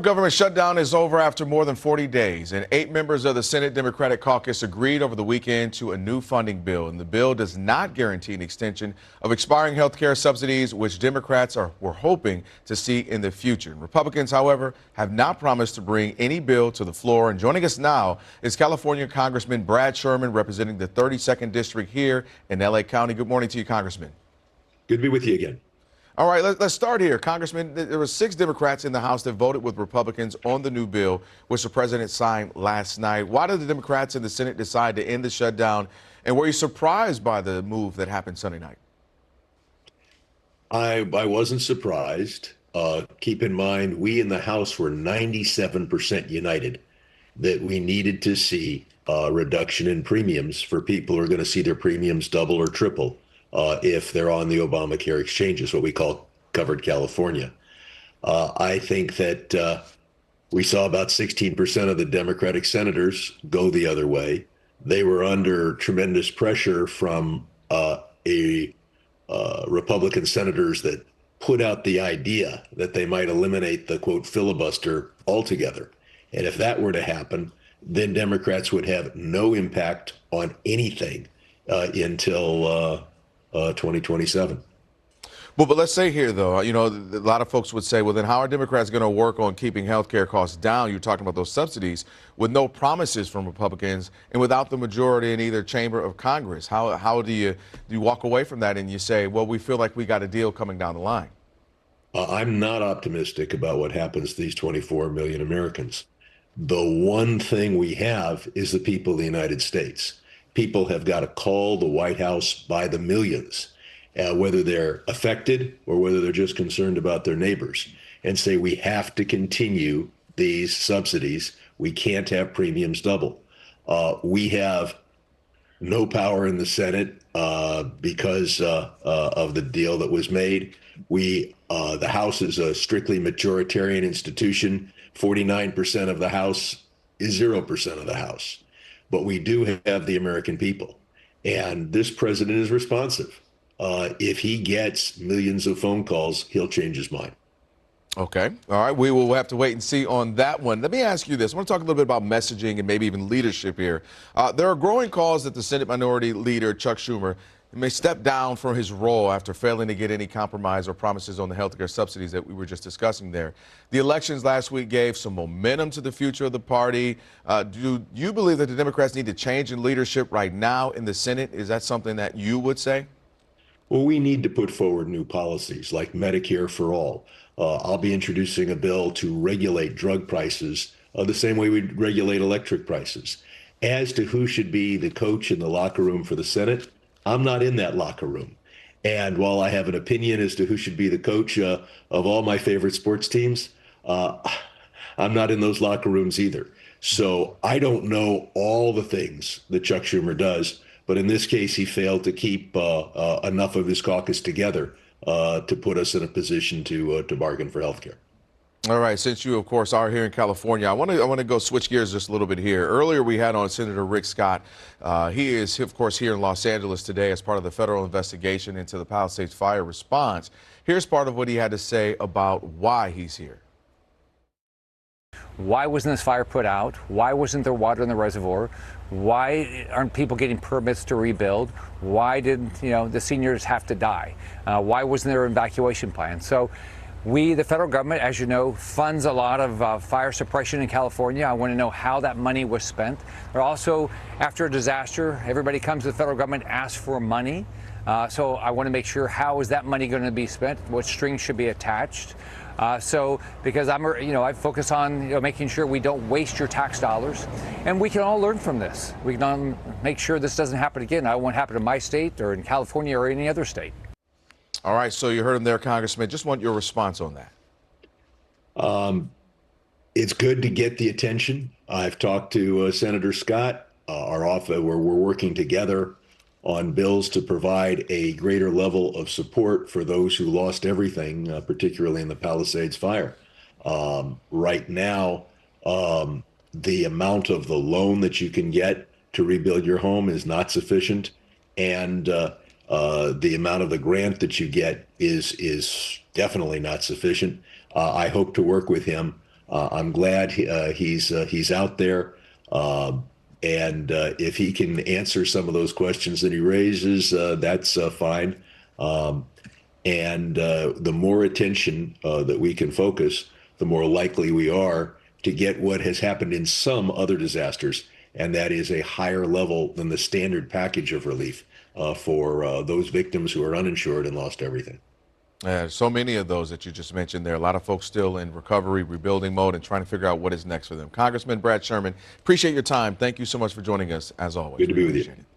Government shutdown is over after more than 40 days, and 8 members of the Senate Democratic Caucus agreed over the weekend to a new funding bill. And the bill does not guarantee an extension of expiring health care subsidies, which Democrats were hoping to see in the future. Republicans, however, have not promised to bring any bill to the floor. And joining us now is California Congressman Brad Sherman, representing the 32nd District here in L.A. County. Good morning to you, Congressman. Good to be with you again. All right, let's start here. Congressman, there were 6 Democrats in the House that voted with Republicans on the new bill, which the president signed last night. Why did the Democrats in the Senate decide to end the shutdown? And were you surprised by the move that happened Sunday night? I wasn't surprised. Keep in mind, we in the House were 97% united that we needed to see a reduction in premiums for people who are going to see their premiums double or triple if they're on the Obamacare exchanges, what we call covered California. I think that we saw about 16% of the Democratic senators go the other way. They were under tremendous pressure from Republican senators that put out the idea that they might eliminate the, quote, filibuster altogether. And if that were to happen, then Democrats would have no impact on anything until 2027. Well, but let's say here, though, a lot of folks would say, well, then how are Democrats going to work on keeping health care costs down? You're talking about those subsidies with no promises from Republicans and without the majority in either chamber of Congress. How do you walk away from that and you say, well, we feel like we got a deal coming down the line? I'm not optimistic about what happens to these 24 million Americans. The one thing we have is the people of the United States. People have got to call the White House by the millions, whether they're affected or whether they're just concerned about their neighbors, and say we have to continue these subsidies. We can't have premiums double. We have no power in the Senate because of the deal that was made. The House is a strictly majoritarian institution. 49% of the House is 0% of the House. But we do have the American people. And this president is responsive. If he gets millions of phone calls, he'll change his mind. Okay. All right. We will have to wait and see on that one. Let me ask you this. I want to talk a little bit about messaging and maybe even leadership here. There are growing calls that the Senate Minority Leader, Chuck Schumer, may step down from his role after failing to get any compromise or promises on the health care subsidies that we were just discussing there. The elections last week gave some momentum to the future of the party. Do you believe that the Democrats need to change in leadership right now in the Senate? Is that something that you would say? Well, we need to put forward new policies like Medicare for all. I'll be introducing a bill to regulate drug prices the same way we regulate electric prices. As to who should be the coach in the locker room for the Senate, I'm not in that locker room. And while I have an opinion as to who should be the coach of all my favorite sports teams, I'm not in those locker rooms either. So I don't know all the things that Chuck Schumer does, but in this case, he failed to keep enough of his caucus together to put us in a position to bargain for health care. All right. Since you, of course, are here in California, I want to go switch gears just a little bit here. Earlier, we had on Senator Rick Scott. He is, of course, here in Los Angeles today as part of the federal investigation into the Palisades fire response. Here's part of what he had to say about why he's here. Why wasn't this fire put out? Why wasn't there water in the reservoir? Why aren't people getting permits to rebuild? Why did the seniors have to die? Why wasn't there an evacuation plan? So the federal government, as you know, funds a lot of fire suppression in California. I want to know how that money was spent. They're also, after a disaster, everybody comes to the federal government, asks for money. So I want to make sure, how is that money going to be spent? What strings should be attached? Because I focus on making sure we don't waste your tax dollars, and we can all learn from this. We can make sure this doesn't happen again. I won't happen in my state or in California or any other state. All right. So you heard him there, Congressman. Just want your response on that. It's good to get the attention. I've talked to Senator Scott. Our office, we're working together on bills to provide a greater level of support for those who lost everything, particularly in the Palisades fire. Right now, the amount of the loan that you can get to rebuild your home is not sufficient, and the amount of the grant that you get is definitely not sufficient. I hope to work with him I'm glad he's out there. And if he can answer some of those questions that he raises, that's fine. And the more attention that we can focus, the more likely we are to get what has happened in some other disasters, and that is a higher level than the standard package of relief for those victims who are uninsured and lost everything. So many of those that you just mentioned there. A lot of folks still in recovery, rebuilding mode, and trying to figure out what is next for them. Congressman Brad Sherman, appreciate your time. Thank you so much for joining us, as always. Good to be with you. Appreciate it.